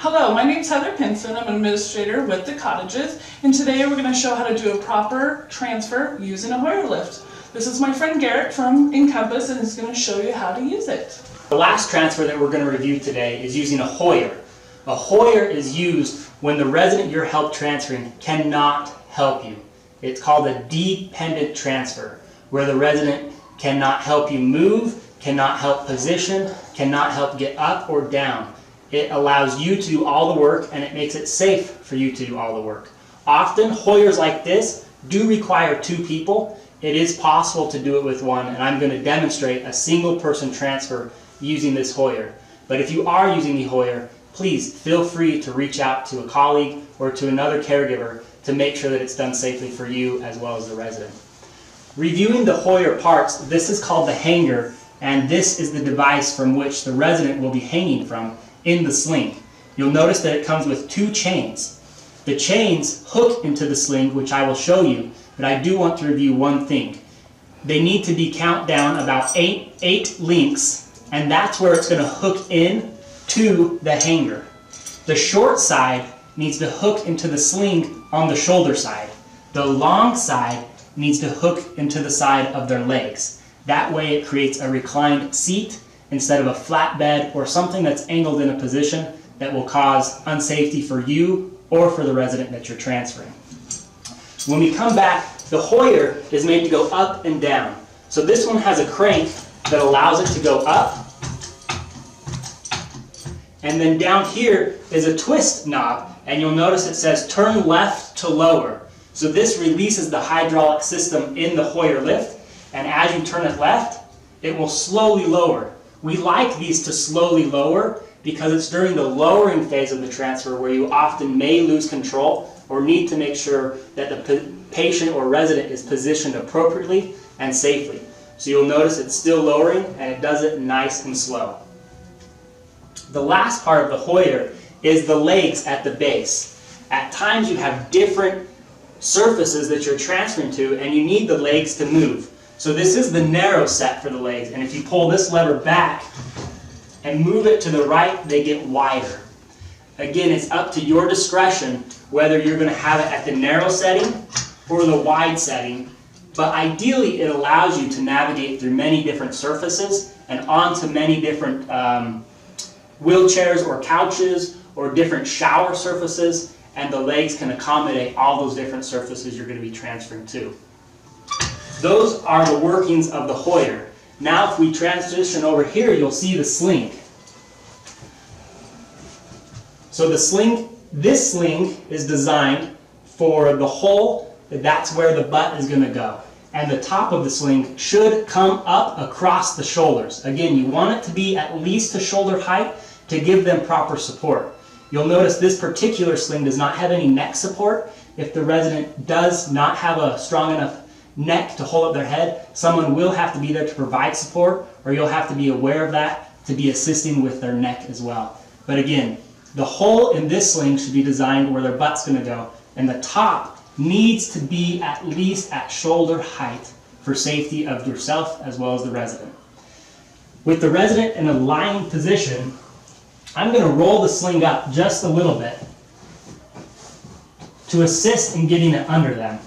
Hello, my name is Heather Pinson. I'm an administrator with the Cottages, and today we're going to show how to do a proper transfer using a Hoyer lift. This is my friend Garrett from Encompass, and he's going to show you how to use it. The last transfer that we're going to review today is using a Hoyer. A Hoyer is used when the resident you're help transferring cannot help you. It's called a dependent transfer, where the resident cannot help you move, cannot help position, cannot help get up or down. It allows you to do all the work, and it makes it safe for you to do all the work. Often Hoyers like this do require two people. It is possible to do it with one, and I'm going to demonstrate a single person transfer using this Hoyer. But if you are using the Hoyer, please feel free to reach out to a colleague or to another caregiver to make sure that it's done safely for you as well as the resident. Reviewing the Hoyer parts, this is called the hanger, and this is the device from which the resident will be hanging from in the sling. You'll notice that it comes with two chains. The chains hook into the sling, which I will show you, but I do want to review one thing. They need to be count down about eight links, and that's where it's going to hook in to the hanger. The short side needs to hook into the sling on the shoulder side. The long side needs to hook into the side of their legs. That way it creates a reclined seat instead of a flat bed or something that's angled in a position that will cause unsafety for you or for the resident that you're transferring. When we come back, the Hoyer is made to go up and down. So this one has a crank that allows it to go up. And then down here is a twist knob, and you'll notice it says turn left to lower. So this releases the hydraulic system in the Hoyer lift, and as you turn it left, it will slowly lower. We like these to slowly lower because it's during the lowering phase of the transfer where you often may lose control or need to make sure that the patient or resident is positioned appropriately and safely. So you'll notice it's still lowering, and it does it nice and slow. The last part of the Hoyer is the legs at the base. At times you have different surfaces that you're transferring to, and you need the legs to move. So this is the narrow set for the legs, and if you pull this lever back and move it to the right, they get wider. Again, it's up to your discretion whether you're going to have it at the narrow setting or the wide setting, but ideally it allows you to navigate through many different surfaces and onto many different wheelchairs or couches or different shower surfaces, and the legs can accommodate all those different surfaces you're going to be transferring to. Those are the workings of the Hoyer. Now if we transition over here, you'll see the sling. So the sling, this sling is designed for the hole, that's where the butt is going to go. And the top of the sling should come up across the shoulders. Again, you want it to be at least to shoulder height to give them proper support. You'll notice this particular sling does not have any neck support. If the resident does not have a strong enough neck to hold up their head, someone will have to be there to provide support, or you'll have to be aware of that to be assisting with their neck as well. But again, the hole in this sling should be designed where their butt's going to go, and the top needs to be at least at shoulder height for safety of yourself as well as the resident. With the resident in a lying position, I'm going to roll the sling up just a little bit to assist in getting it under them.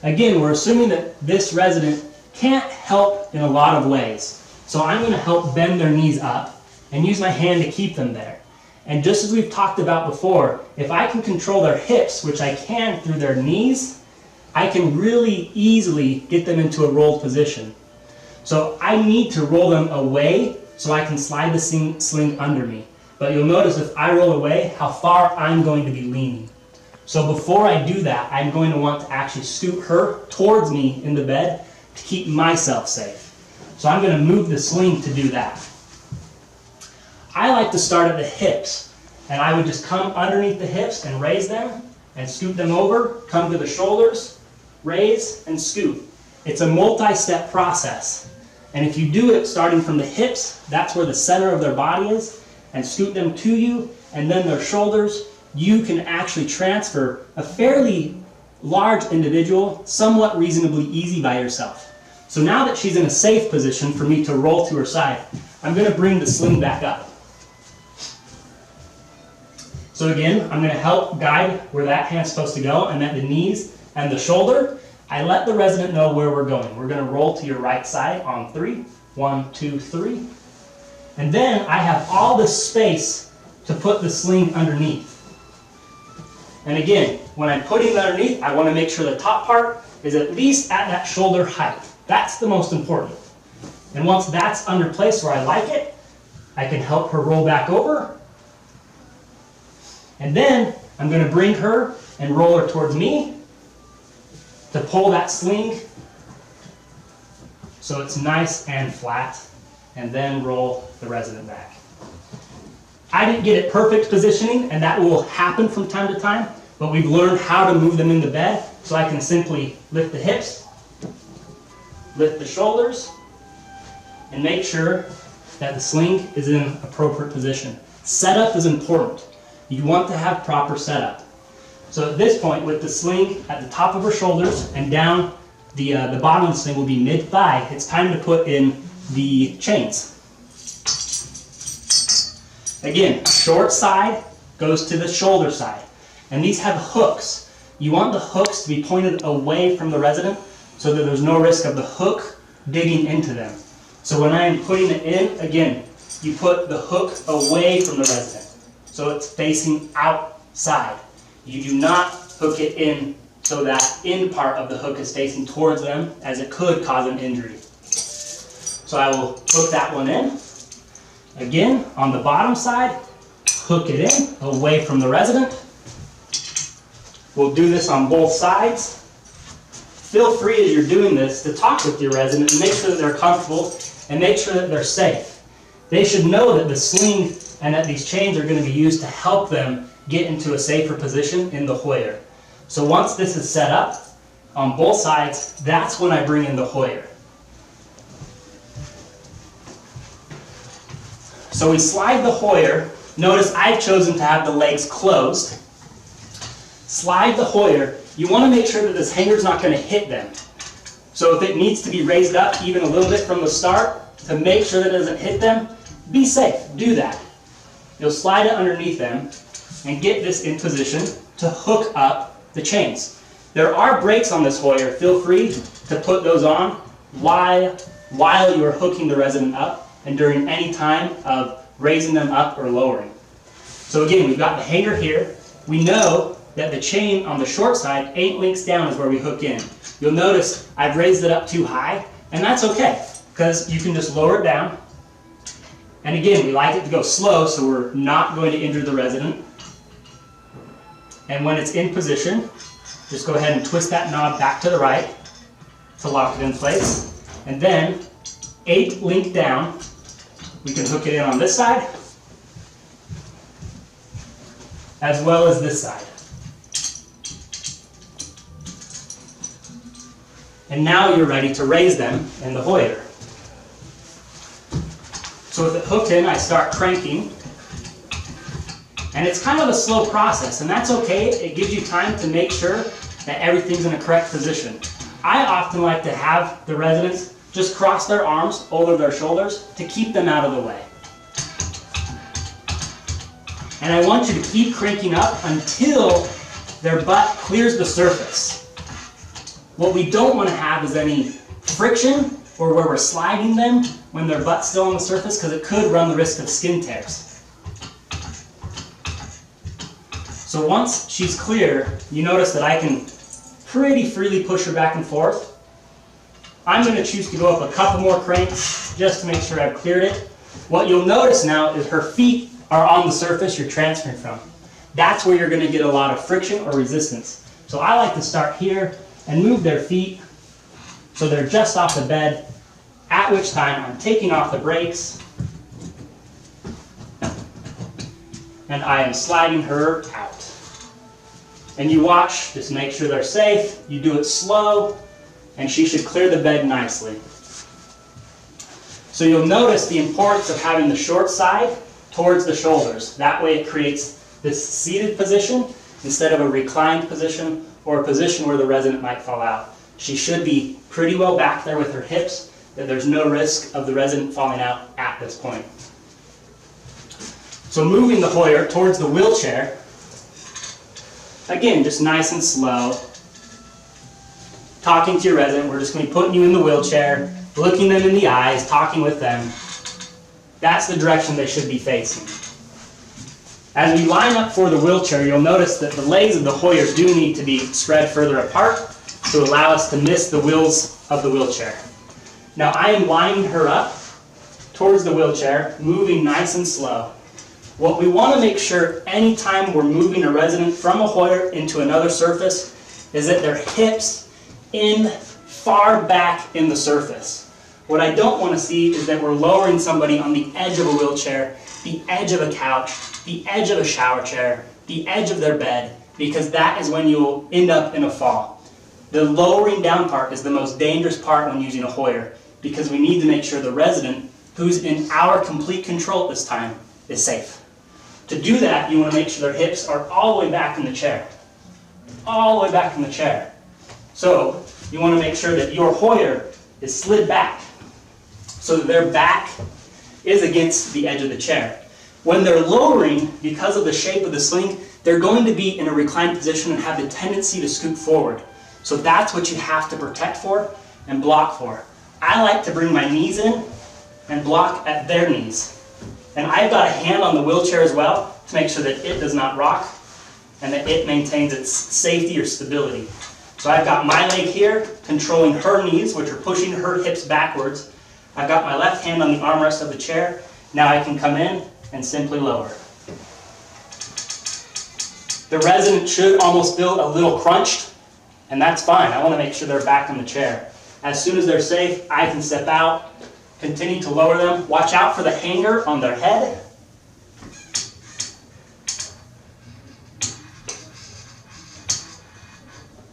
Again, we're assuming that this resident can't help in a lot of ways. So I'm going to help bend their knees up and use my hand to keep them there. And just as we've talked about before, if I can control their hips, which I can through their knees, I can really easily get them into a rolled position. So I need to roll them away so I can slide the sling under me. But you'll notice if I roll away, how far I'm going to be leaning. So before I do that, I'm going to want to actually scoot her towards me in the bed to keep myself safe. So I'm going to move the sling to do that. I like to start at the hips, and I would just come underneath the hips and raise them and scoot them over, come to the shoulders, raise and scoot. It's a multi-step process. And if you do it starting from the hips, that's where the center of their body is, and scoot them to you, and then their shoulders, you can actually transfer a fairly large individual somewhat reasonably easy by yourself. So now that she's in a safe position for me to roll to her side, I'm going to bring the sling back up. So again, I'm going to help guide where that hand's supposed to go, and at the knees and the shoulder, I let the resident know where we're going. We're going to roll to your right side on 3. 1, 2, 3. And then I have all this space to put the sling underneath. And again, when I'm putting it underneath, I want to make sure the top part is at least at that shoulder height. That's the most important. And once that's under place where I like it, I can help her roll back over. And then I'm going to bring her and roll her towards me to pull that sling so it's nice and flat, and then roll the resident back. I didn't get it perfect positioning, and that will happen from time to time, but we've learned how to move them in the bed, so I can simply lift the hips, lift the shoulders, and make sure that the sling is in appropriate position. Setup is important. You want to have proper setup. So at this point, with the sling at the top of her shoulders and down, the bottom of the sling will be mid-thigh, it's time to put in the chains. Again, short side goes to the shoulder side. And these have hooks. You want the hooks to be pointed away from the resident so that there's no risk of the hook digging into them. So when I am putting it in, again, you put the hook away from the resident. So it's facing outside. You do not hook it in so that in part of the hook is facing towards them, as it could cause an injury. So I will hook that one in. Again, on the bottom side, hook it in away from the resident. We'll do this on both sides. Feel free as you're doing this to talk with your resident and make sure that they're comfortable and make sure that they're safe. They should know that the sling and that these chains are going to be used to help them get into a safer position in the Hoyer. So once this is set up on both sides, that's when I bring in the Hoyer. So we slide the Hoyer. Notice I've chosen to have the legs closed. Slide the Hoyer. You want to make sure that this hanger's not going to hit them. So if it needs to be raised up even a little bit from the start to make sure that it doesn't hit them, be safe. Do that. You'll slide it underneath them and get this in position to hook up the chains. There are brakes on this Hoyer. Feel free to put those on while you are hooking the resident up and during any time of raising them up or lowering. So again, we've got the hanger here. We know that the chain on the short side, 8 links down, is where we hook in. You'll notice I've raised it up too high, and that's okay, because you can just lower it down. And again, we like it to go slow, so we're not going to injure the resident. And when it's in position, just go ahead and twist that knob back to the right to lock it in place. And then 8 link down, we can hook it in on this side, as well as this side. And now you're ready to raise them in the Hoyer. So with it hooked in, I start cranking. And it's kind of a slow process, and that's okay. It gives you time to make sure that everything's in a correct position. I often like to have the residents just cross their arms over their shoulders to keep them out of the way. And I want you to keep cranking up until their butt clears the surface. What we don't want to have is any friction or where we're sliding them when their butt's still on the surface, because it could run the risk of skin tears. So once she's clear, you notice that I can pretty freely push her back and forth. I'm going to choose to go up a couple more cranks just to make sure I've cleared it. What you'll notice now is her feet are on the surface you're transferring from. That's where you're going to get a lot of friction or resistance. So I like to start here and move their feet so they're just off the bed, at which time I'm taking off the brakes and I am sliding her out. And you watch, just make sure they're safe, you do it slow, and she should clear the bed nicely. So you'll notice the importance of having the short side towards the shoulders. That way it creates this seated position instead of a reclined position or a position where the resident might fall out. She should be pretty well back there with her hips, that there's no risk of the resident falling out at this point. So moving the Hoyer towards the wheelchair, Again, just nice and slow. Talking to your resident, we're just going to be putting you in the wheelchair, looking them in the eyes, talking with them. That's the direction they should be facing. As we line up for the wheelchair, you'll notice that the legs of the Hoyer do need to be spread further apart to allow us to miss the wheels of the wheelchair. Now I am lining her up towards the wheelchair, moving nice and slow. What we want to make sure anytime we're moving a resident from a Hoyer into another surface is that their hips in far back in the surface. What I don't want to see is that we're lowering somebody on the edge of a wheelchair, the edge of a couch, the edge of a shower chair, the edge of their bed, because that is when you'll end up in a fall. The lowering down part is the most dangerous part when using a Hoyer, because we need to make sure the resident, who's in our complete control at this time, is safe. To do that, you want to make sure their hips are all the way back in the chair. All the way back in the chair. So, you want to make sure that your Hoyer is slid back, so that their back is against the edge of the chair. When they're lowering, because of the shape of the sling, they're going to be in a reclined position and have the tendency to scoot forward. So that's what you have to protect for and block for. I like to bring my knees in and block at their knees. And I've got a hand on the wheelchair as well to make sure that it does not rock and that it maintains its safety or stability. So I've got my leg here controlling her knees, which are pushing her hips backwards. I've got my left hand on the armrest of the chair. Now I can come in and simply lower. The resident should almost feel a little crunched, and that's fine. I want to make sure they're back in the chair. As soon as they're safe, I can step out, continue to lower them. Watch out for the hanger on their head.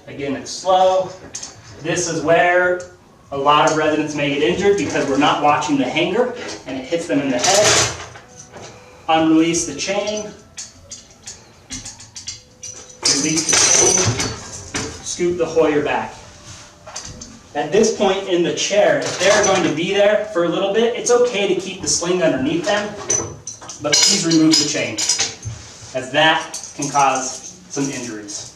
Again, it's slow. This is where a lot of residents may get injured because we're not watching the hanger and it hits them in the head. Unrelease the chain. Release the chain. Scoop the Hoyer back. At this point in the chair, if they're going to be there for a little bit, it's okay to keep the sling underneath them, but please remove the chain, as that can cause some injuries.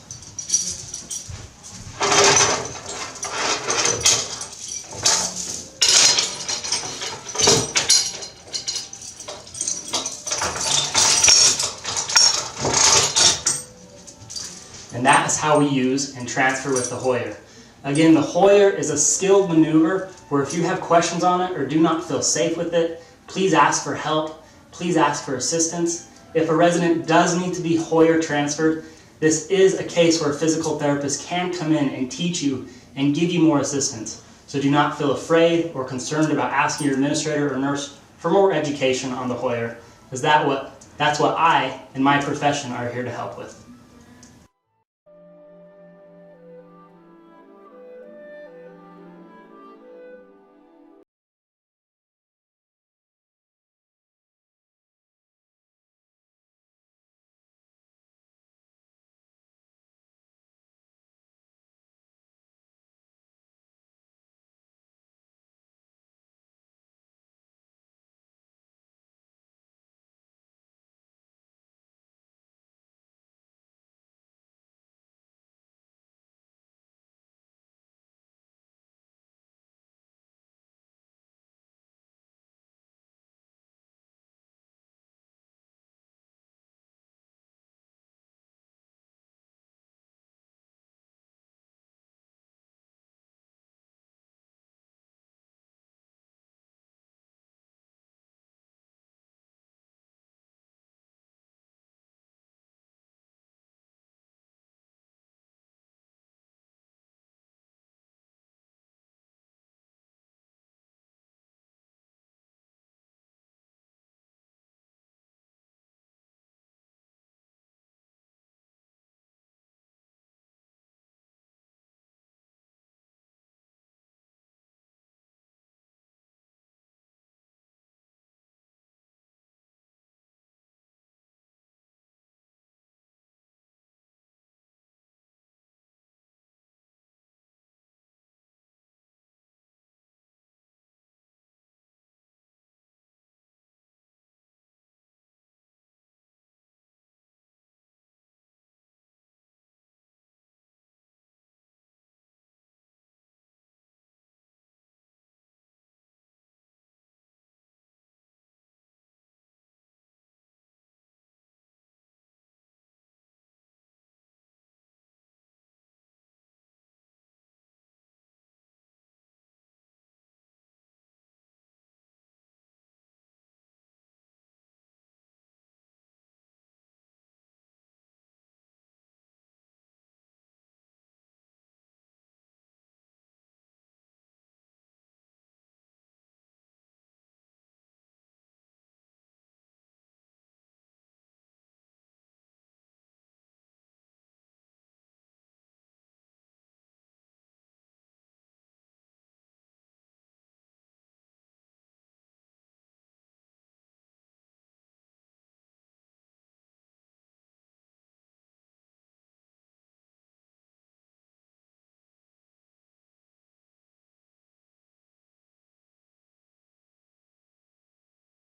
And that is how we use and transfer with the Hoyer. Again, the Hoyer is a skilled maneuver where if you have questions on it or do not feel safe with it, please ask for help, please ask for assistance. If a resident does need to be Hoyer transferred, this is a case where a physical therapist can come in and teach you and give you more assistance. So do not feel afraid or concerned about asking your administrator or nurse for more education on the Hoyer, because that's what I and my profession are here to help with.